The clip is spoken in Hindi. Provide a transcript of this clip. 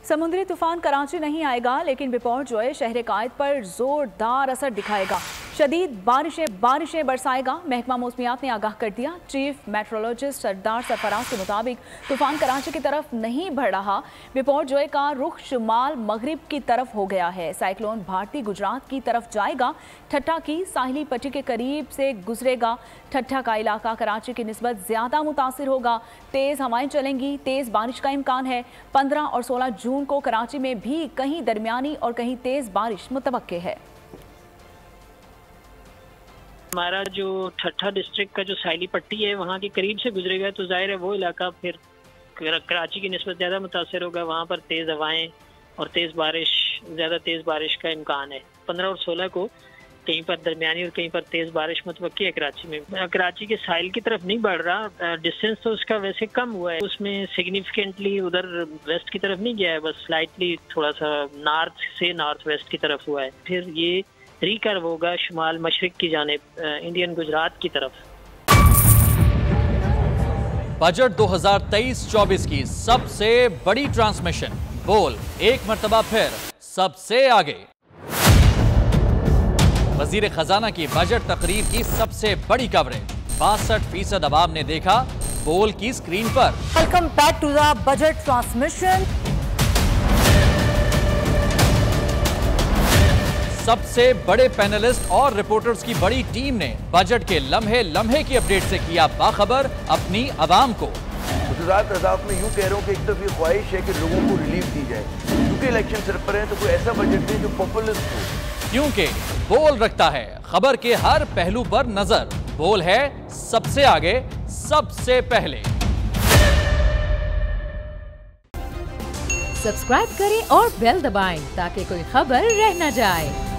समुद्री तूफान कराची नहीं आएगा, लेकिन बिपौर शहर कायद पर जोरदार असर दिखाएगा। शदीद बारिशें बरसाएगा। महकमा मौसमियात ने आगाह कर दिया। चीफ मेट्रोलॉजिस्ट सरदार सरफराज के मुताबिक तूफान कराची की तरफ नहीं बढ़ रहा। बिपौर का रुख शुमाल मगरिब की तरफ हो गया है। साइक्लोन भारतीय गुजरात की तरफ जाएगा। ठट्ठा की साहिली पट्टी के करीब से गुजरेगा। ठट्ठा का इलाका कराची की निस्बत ज्यादा मुतासिर होगा। तेज हवाएं चलेंगी। तेज बारिश का इम्कान है। 15 और 16 जून को कराची में भी कहीं दरमियानी और कहीं तेज बारिश मुतवक्के है। हमारा जो ठट्ठा डिस्ट्रिक्ट का जो साहिली पट्टी है वहाँ के करीब से गुजरेगा, तो जाहिर है वो इलाका फिर कराची की निस्बत ज़्यादा मुतासर होगा। वहाँ पर तेज़ हवाएं और ज़्यादा तेज़ बारिश का इम्कान है। 15 और 16 को कहीं पर दरमियानी और कहीं पर तेज़ बारिश मुतवक्की है कराची में। कराची के साहिल की तरफ नहीं बढ़ रहा, डिस्टेंस तो उसका वैसे कम हुआ है, उसमें सिग्निफिकेंटली उधर वेस्ट की तरफ नहीं गया है, बस स्लाइटली थोड़ा सा नॉर्थ से नॉर्थ वेस्ट की तरफ हुआ है। फिर ये रिकर्व होगा शुमाल मशरिक की जानिब, इंडियन गुजरात की तरफ। बजट 2023-24 की सबसे बड़ी ट्रांसमिशन बोल एक मर्तबा फिर सबसे आगे। वजीर खजाना की बजट तकरीर की सबसे बड़ी कवरेज 62% अवाम ने देखा बोल की स्क्रीन पर। Welcome back to the budget transmission. सबसे बड़े पैनलिस्ट और रिपोर्टर्स की बड़ी टीम ने बजट के लम्हे लम्हे की अपडेट से किया बाखबर अपनी आवाम को। गुजरात अदाफ में यूं कह रहा हूं कि एक तरफ ये ख्वाहिश है कि लोगों को रिलीफ दी जाए, क्योंकि इलेक्शन सर पर है, तो कोई ऐसा बजट दे जो पॉपुलिस्ट हो। क्योंकि बोल रखता है खबर के हर पहलू पर नजर। बोल है सबसे आगे, सबसे पहले। सब्सक्राइब करें और बेल दबाएं ताकि कोई खबर रह न जाए।